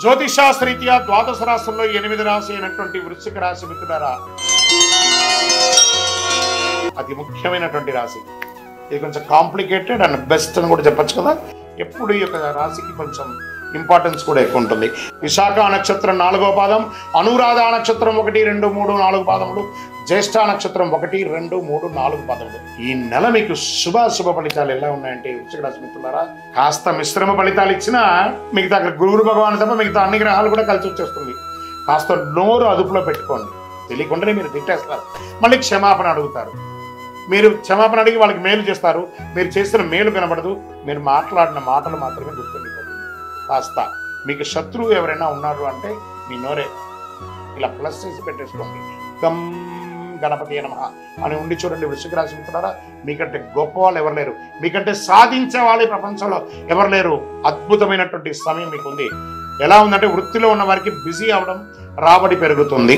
జ్యోతిషాస్త్రీత్యా ద్వాదశ రాశుల్లో 8వ రాశి అయినటువంటి వృశ్చిక రాశి మిత్రులారా, అతి ముఖ్యమైనటువంటి రాశి. ఇది కొంచెం కాంప్లికేటెడ్ అండ్ బెస్ట్ అని కూడా చెప్పచ్చు కదా. ఎప్పుడు ఈ యొక్క రాశికి కొంచెం ఇంపార్టెన్స్ కూడా ఎక్కువ ఉంటుంది. విశాఖ నక్షత్రం 4వ పాదం, అనురాధ నక్షత్రం 1, 2, 3, 4 పాదములు, జ్యేష్ఠ నక్షత్రం 1, 2, 3, 4 పాదములు. ఈ నెల మీకు శుభ ఫలితాలు ఎలా ఉన్నాయంటే వృశ్చిక రాశి మిత్రులారా, కాస్త మిశ్రమ ఫలితాలు ఇచ్చినా మిగతా గురు భగవాన్ తప్ప మిగతా అన్ని గ్రహాలు కూడా కలిసి వచ్చేస్తుంది. కాస్త నోరు అదుపులో పెట్టుకోండి. తెలియకుండానే మీరు తిట్టేస్తారు, మళ్ళీ క్షమాపణ అడుగుతారు. మీరు క్షమాపణ అడిగి వాళ్ళకి మేలు చేస్తారు, మీరు చేసిన మేలు కనబడదు, మీరు మాట్లాడిన మాటలు మాత్రమే గుర్తుండిపోతుంది. కాస్త మీకు శత్రువు ఎవరైనా ఉన్నారు అంటే మీ నోరే ఇలా ప్లస్ చేసి పెట్టేసుకోండి. గమ్ గణపతి నమః అని ఉండి చూడండి. వృశ్చిక రాశి మిత్రులారా, మీకంటే గొప్ప వాళ్ళు ఎవరు లేరు, మీకంటే సాధించే వాళ్ళు ఈ ప్రపంచంలో ఎవరు లేరు. అద్భుతమైనటువంటి సమయం మీకు ఉంది. ఎలా ఉందంటే, వృత్తిలో ఉన్న వారికి బిజీ అవడం, రాబడి పెరుగుతుంది.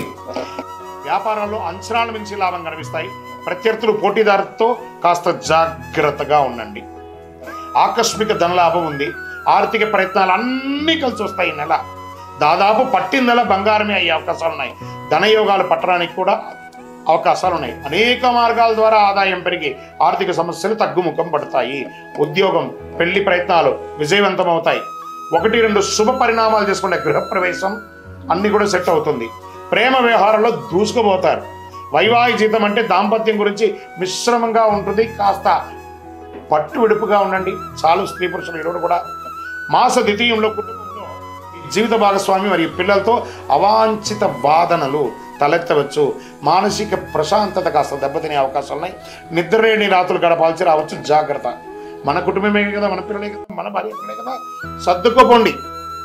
వ్యాపారాల్లో అంచనాల మించి లాభం కనిపిస్తాయి. ప్రత్యర్థులు పోటీదారుతో కాస్త జాగ్రత్తగా ఉండండి. ఆకస్మిక ధనలాభం ఉంది. ఆర్థిక ప్రయత్నాలు అన్నీ కలిసి వస్తాయి. ఈ నెల దాదాపు పట్టిన నెల బంగారమే అయ్యే అవకాశాలు ఉన్నాయి. ధనయోగాలు పట్టడానికి కూడా అవకాశాలు ఉన్నాయి. అనేక మార్గాల ద్వారా ఆదాయం పెరిగి ఆర్థిక సమస్యలు తగ్గుముఖం పడతాయి. ఉద్యోగం, పెళ్లి ప్రయత్నాలు విజయవంతం అవుతాయి. 1, 2 శుభ పరిణామాలు చేసుకునే గృహప్రవేశం అన్ని కూడా సెట్ అవుతుంది. ప్రేమ వ్యవహారంలో దూసుకుపోతారు. వైవాహిక జీవితం అంటే దాంపత్యం గురించి మిశ్రమంగా ఉంటుంది. కాస్త పట్టు విడుపుగా ఉండండి చాలు స్త్రీ పురుషులు ఇరువురు కూడా. మాస ద్వితీయంలో కుటుంబంలో జీవిత భాగస్వామి మరియు పిల్లలతో అవాంఛిత బాధనలు తలెత్తవచ్చు. మానసిక ప్రశాంతత కాస్త దెబ్బతినే అవకాశాలు ఉన్నాయి. నిద్రలేని రాత్రులు గడపాల్సి రావచ్చు. జాగ్రత్త. మన కుటుంబమే కదా, మన పిల్లలే కదా, మన భార్య పిల్లలే కదా, సర్దుకోపోండి.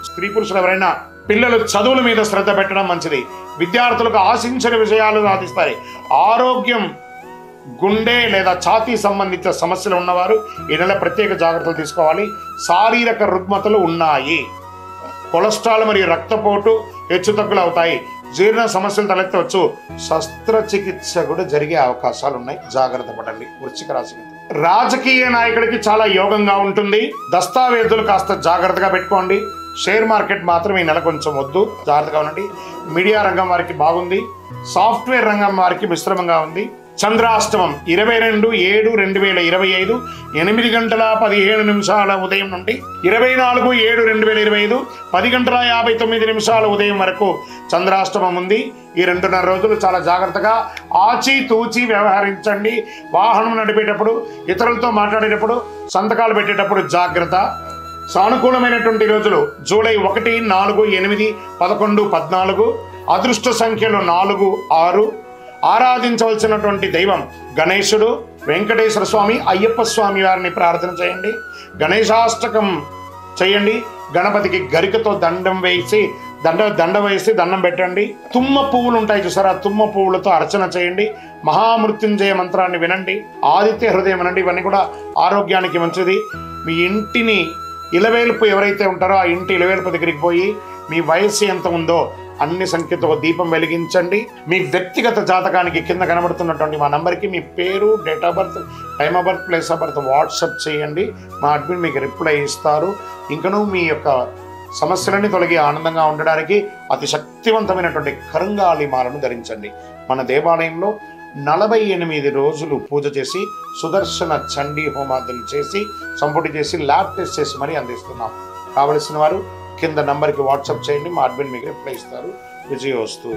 స్త్రీ పురుషులు ఎవరైనా పిల్లలు చదువుల మీద శ్రద్ధ పెట్టడం మంచిది. విద్యార్థులకు ఆశించిన విజయాలు సాధిస్తారు. ఆరోగ్యం, గుండె లేదా ఛాతీ సంబంధిత సమస్యలు ఉన్నవారు ఈ నెల ప్రత్యేక జాగ్రత్తలు తీసుకోవాలి. శారీరక రుగ్మతలు ఉన్నాయి. కొలెస్ట్రాల్ మరియు రక్తపోటు హెచ్చుతగ్గులు అవుతాయి. జీర్ణ సమస్యలు తలెత్తవచ్చు. శస్త్రచికిత్స కూడా జరిగే అవకాశాలు ఉన్నాయి. జాగ్రత్త పడండి వృశ్చిక రాశి. రాజకీయ నాయకుడికి చాలా యోగంగా ఉంటుంది. దస్తావేజులు కాస్త జాగ్రత్తగా పెట్టుకోండి. షేర్ మార్కెట్ మాత్రం ఈ నెల కొంచెం వద్దు, జాగ్రత్తగా ఉండండి. మీడియా రంగం వారికి బాగుంది. సాఫ్ట్వేర్ రంగం వారికి మిశ్రమంగా ఉంది. చంద్రాష్టమం 22/7/2025 8:17 ఉదయం నుండి 24/7/2025 10:59 ఉదయం వరకు చంద్రాష్టమం ఉంది. ఈ 2.5 రోజులు చాలా జాగ్రత్తగా ఆచితూచి వ్యవహరించండి. వాహనం నడిపేటప్పుడు, ఇతరులతో మాట్లాడేటప్పుడు, సంతకాలు పెట్టేటప్పుడు జాగ్రత్త. సానుకూలమైనటువంటి రోజులు జూలై 1, 4, 8, 11, 14. అదృష్ట సంఖ్యలు 4, 6. ఆరాధించవలసినటువంటి దైవం గణేశుడు, వెంకటేశ్వర స్వామి, అయ్యప్ప స్వామి వారిని ప్రార్థన చేయండి. గణేశాష్టకం చేయండి. గణపతికి గరికతో దండం వేసి దండం పెట్టండి. తుమ్మ పువ్వులు ఉంటాయి చూసారా, తుమ్మ పువ్వులతో అర్చన చేయండి. మహామృత్యుంజయ మంత్రాన్ని వినండి. ఆదిత్య హృదయం వినండి. ఇవన్నీ కూడా ఆరోగ్యానికి మంచిది. మీ ఇంటిని ఇలవేల్పు ఎవరైతే ఉంటారో ఆ ఇంటి ఇలవేల్పు దగ్గరికి పోయి మీ వయస్సు ఎంత ఉందో అన్ని సంఖ్యతో దీపం వెలిగించండి. మీ వ్యక్తిగత జాతకానికి కింద కనబడుతున్నటువంటి మా నంబర్కి మీ పేరు, date of birth, time of birth, place of birth WhatsApp చేయండి. మా అడ్మిన్ మీకు రిప్లై ఇస్తారు. ఇంకనూ మీ యొక్క సమస్యలన్నీ తొలగి ఆనందంగా ఉండడానికి అతి శక్తివంతమైనటువంటి కరుంగాలి మాలను ధరించండి. మన దేవాలయంలో 48 రోజులు పూజ చేసి సుదర్శన చండీ హోమాదులు చేసి సంపుటి చేసి ల్యాబ్ టెస్ట్ చేసి మరీ అందిస్తున్నాం. కావలసిన వారు కింద నంబర్కి వాట్సాప్ చేయండి. మా అడ్మిన్ మీకు రిప్లై ఇస్తారు. విజయోస్తు.